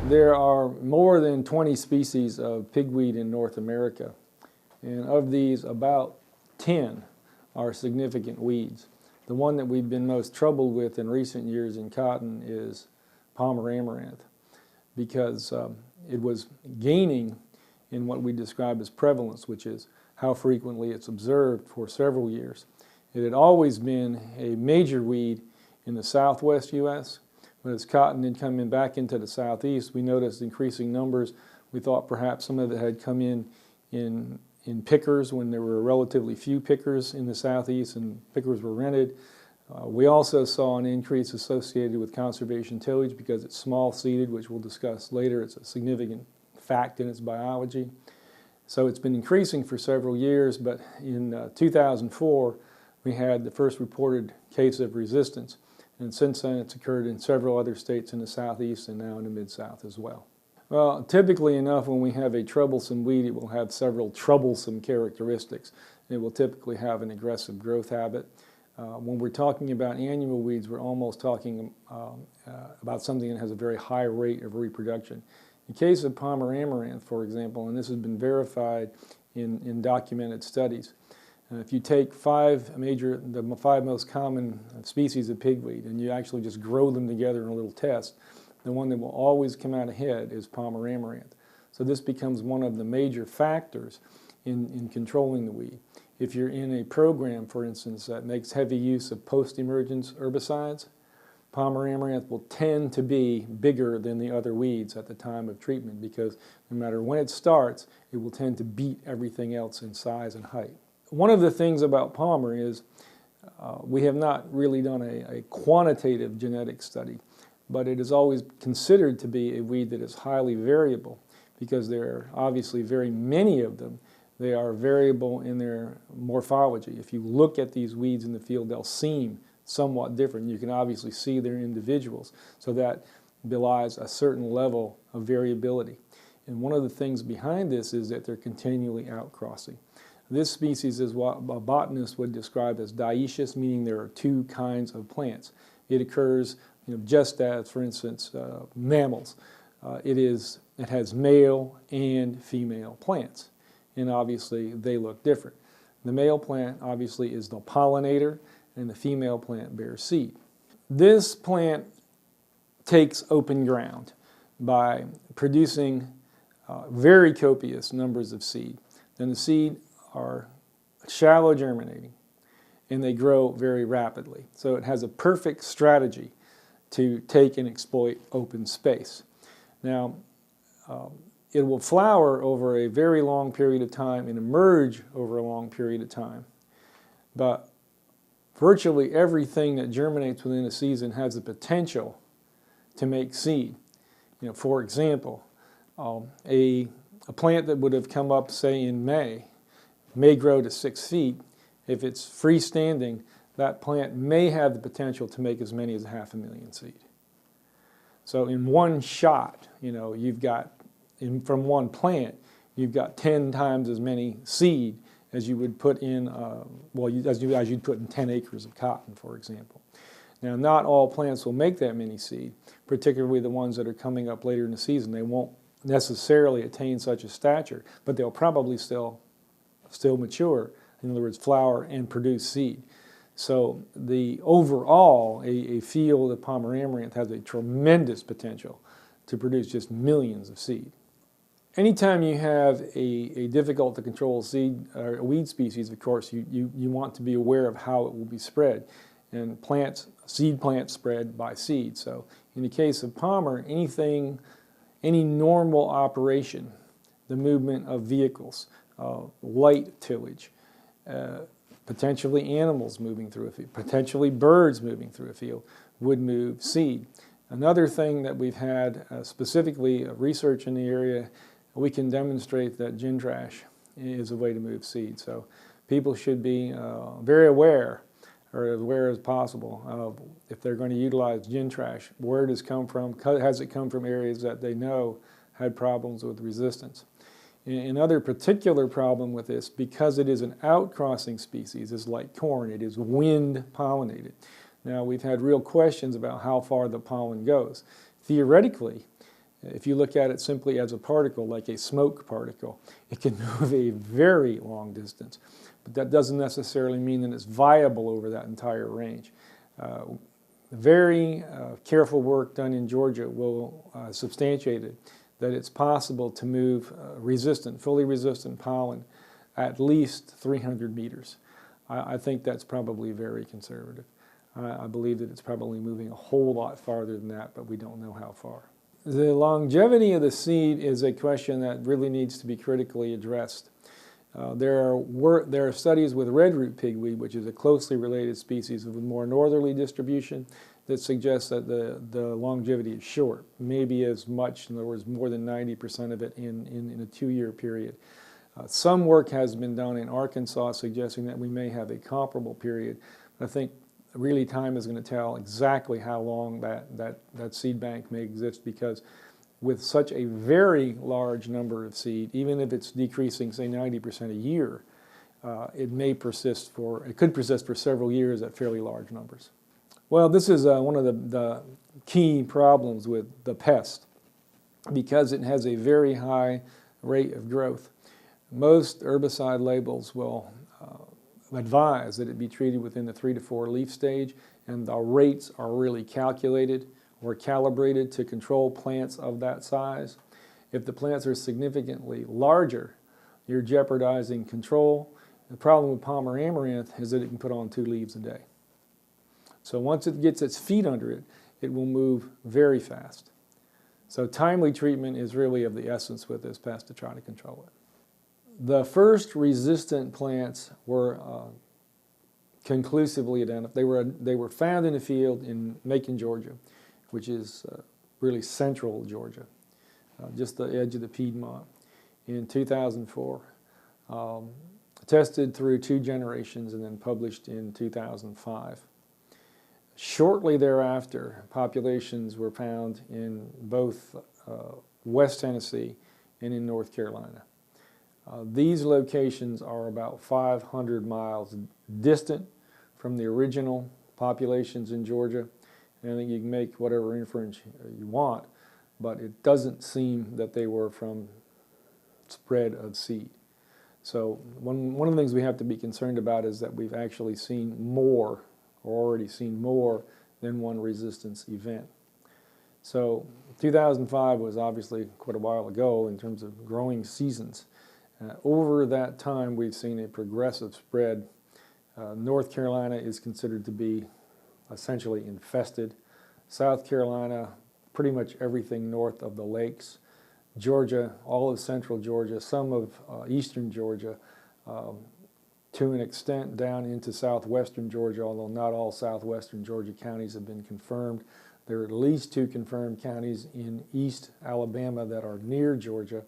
There are more than 20 species of pigweed in North America, and of these, about 10 are significant weeds. The one that we've been most troubled with in recent years in cotton is Palmer amaranth, because it was gaining in what we describe as prevalence, which is how frequently it's observed, for several years. It had always been a major weed in the southwest U.S., but as cotton had come in back into the southeast, we noticed increasing numbers. We thought perhaps some of it had come in pickers when there were relatively few pickers in the southeast and pickers were rented. We also saw an increase associated with conservation tillage because it's small seeded, which we'll discuss later. It's a significant fact in its biology. So it's been increasing for several years, but in 2004 we had the first reported case of resistance, and since then it's occurred in several other states in the southeast and now in the mid-south as well. Well, typically enough, when we have a troublesome weed, it will have several troublesome characteristics. It will typically have an aggressive growth habit. When we're talking about annual weeds, we're almost talking about something that has a very high rate of reproduction. In the case of Palmer amaranth, for example, and this has been verified in documented studies, if you take the five most common species of pigweed and you actually just grow them together in a little test, the one that will always come out ahead is Palmer amaranth. So this becomes one of the major factors in controlling the weed. If you're in a program, for instance, that makes heavy use of post-emergence herbicides, Palmer amaranth will tend to be bigger than the other weeds at the time of treatment, because no matter when it starts, it will tend to beat everything else in size and height. One of the things about Palmer is we have not really done a quantitative genetic study, but it is always considered to be a weed that is highly variable because there are obviously very many of them. They are variable in their morphology. If you look at these weeds in the field, they'll seem somewhat different. You can obviously see they're individuals, so that belies a certain level of variability. And one of the things behind this is that they're continually outcrossing. This species is what a botanist would describe as dioecious, meaning there are two kinds of plants. It occurs just as, for instance, mammals. It has male and female plants, and obviously they look different. The male plant obviously is the pollinator, and the female plant bears seed. This plant takes open ground by producing very copious numbers of seed. Then the seed are shallow germinating, and they grow very rapidly. So it has a perfect strategy to take and exploit open space. Now, it will flower over a very long period of time and emerge over a long period of time. But virtually everything that germinates within a season has the potential to make seed. For example, a plant that would have come up, say, in may grow to 6 feet. If it's freestanding, that plant may have the potential to make as many as 500,000 seed. So in one shot, you've got, from one plant, you've got 10 times as many seed as you would put in, as you'd put in 10 acres of cotton, for example. Now, not all plants will make that many seed, particularly the ones that are coming up later in the season. They won't necessarily attain such a stature, but they'll probably still mature, in other words, flower and produce seed. So overall, a field of Palmer amaranth has a tremendous potential to produce just millions of seed. Anytime you have a difficult to control seed or weed species, of course, you want to be aware of how it will be spread. And seed plants spread by seed. So in the case of Palmer, any normal operation, the movement of vehicles, light tillage, potentially animals moving through a field, potentially birds moving through a field, would move seed. Another thing that we've had, specifically research in the area, we can demonstrate that gin trash is a way to move seed. So people should be very aware, or as aware as possible, of if they're going to utilize gin trash, where it has come from, has it come from areas that they know had problems with resistance. Another particular problem with this, because it is an outcrossing species, is like corn, it is wind pollinated. Now, we've had real questions about how far the pollen goes. Theoretically, If you look at it simply as a particle, like a smoke particle, it can move a very long distance. But that doesn't necessarily mean that it's viable over that entire range. Very careful work done in Georgia will substantiate it, that it's possible to move fully resistant pollen at least 300 meters. I think that's probably very conservative. I believe that it's probably moving a whole lot farther than that, but we don't know how far. The longevity of the seed is a question that really needs to be critically addressed. There are studies with redroot pigweed, which is a closely related species with more northerly distribution, that suggests that the longevity is short, maybe as much, in other words, more than 90% of it in a 2-year period. Some work has been done in Arkansas suggesting that we may have a comparable period. I think really time is going to tell exactly how long that seed bank may exist, because with such a very large number of seed, even if it's decreasing, say, 90% a year, it could persist for several years at fairly large numbers. Well, this is one of the key problems with the pest, because it has a very high rate of growth. Most herbicide labels will advise that it be treated within the 3 to 4 leaf stage, and the rates are really calculated or calibrated to control plants of that size. If the plants are significantly larger, you're jeopardizing control. The problem with Palmer amaranth is that it can put on 2 leaves a day. So once it gets its feet under it, it will move very fast. So timely treatment is really of the essence with this pest to try to control it. The first resistant plants were conclusively identified. They were found in a field in Macon, Georgia, which is really central Georgia, just the edge of the Piedmont, in 2004. Tested through 2 generations and then published in 2005. Shortly thereafter, populations were found in both West Tennessee and in North Carolina. These locations are about 500 miles distant from the original populations in Georgia. And I think you can make whatever inference you want, but it doesn't seem that they were from spread of seed. So one of the things we have to be concerned about is that we've actually seen more, or already seen more, than one resistance event. So 2005 was obviously quite a while ago in terms of growing seasons. Over that time, we've seen a progressive spread. North Carolina is considered to be essentially infested. South Carolina, pretty much everything north of the lakes. Georgia, all of central Georgia, some of eastern Georgia, to an extent down into southwestern Georgia, although not all southwestern Georgia counties have been confirmed. There are at least 2 confirmed counties in East Alabama that are near Georgia.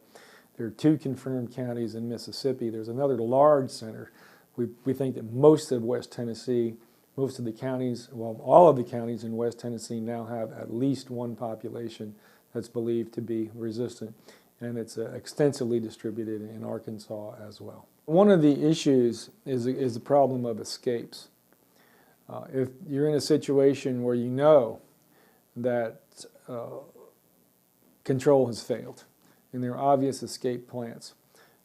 There are 2 confirmed counties in Mississippi. There's another large center. We think that most of West Tennessee, most of the counties, well, all of the counties in West Tennessee now have at least 1 population that's believed to be resistant, and it's extensively distributed in Arkansas as well. One of the issues is the problem of escapes. If you're in a situation where you know that control has failed, and there are obvious escape plants,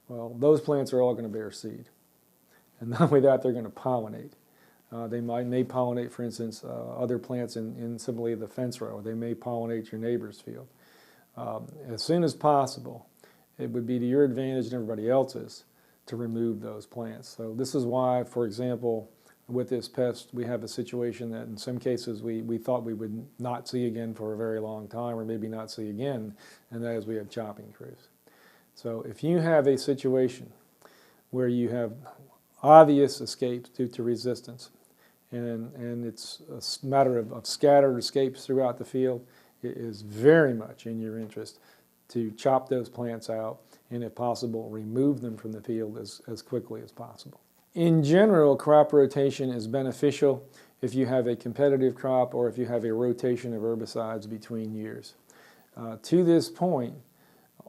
well, those plants are all going to bear seed. And not only that, they're going to pollinate. They may pollinate, for instance, other plants in simply the fence row. They may pollinate your neighbor's field. As soon as possible, it would be to your advantage and everybody else's to remove those plants. So this is why, for example, with this pest, we have a situation that in some cases we thought we would not see again for a very long time, or maybe not see again, and that is we have chopping crews. So if you have a situation where you have obvious escapes due to resistance, and it's a matter of scattered escapes throughout the field, it is very much in your interest to chop those plants out and, if possible, remove them from the field as quickly as possible. In general, crop rotation is beneficial if you have a competitive crop or if you have a rotation of herbicides between years. To this point,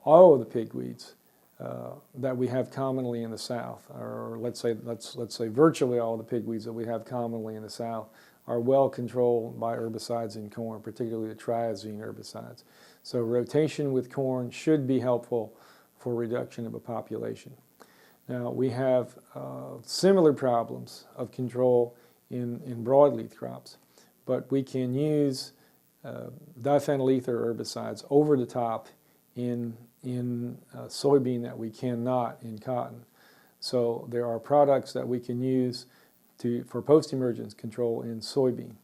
all of the pigweeds that we have commonly in the South, or let's say virtually all the pigweeds that we have commonly in the South, are well controlled by herbicides in corn, particularly the triazine herbicides. So rotation with corn should be helpful for reduction of a population. Now we have similar problems of control in broadleaf crops, but we can use diphenyl ether herbicides over the top in soybean that we cannot in cotton. So there are products that we can use for post-emergence control in soybean.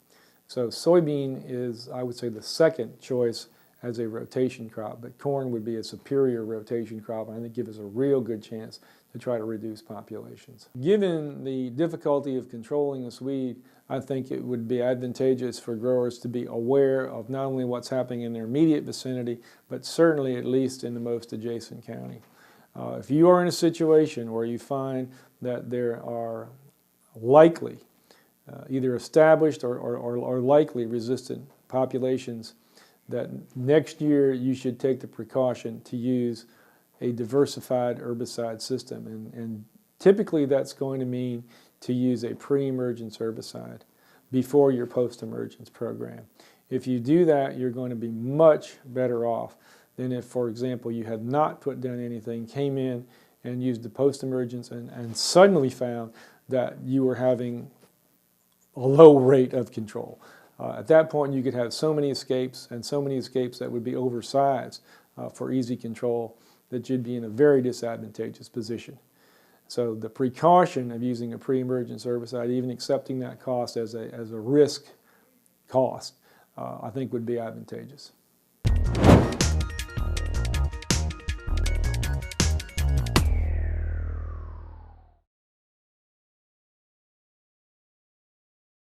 So soybean is, I would say, the second choice as a rotation crop, but corn would be a superior rotation crop, and I think give us a real good chance to try to reduce populations. Given the difficulty of controlling this weed, I think it would be advantageous for growers to be aware of not only what's happening in their immediate vicinity, but certainly at least in the most adjacent county. If you are in a situation where you find that there are likely, either established or likely resistant populations, that next year you should take the precaution to use a diversified herbicide system. And typically that's going to mean to use a pre-emergence herbicide before your post-emergence program. If you do that, you're going to be much better off than if, for example, you had not put down anything, came in and used the post-emergence and suddenly found that you were having a low rate of control. At that point, you could have so many escapes, and so many escapes that would be oversized for easy control, that you'd be in a very disadvantageous position. So the precaution of using a pre-emergence herbicide, even accepting that cost as a risk cost, I think would be advantageous.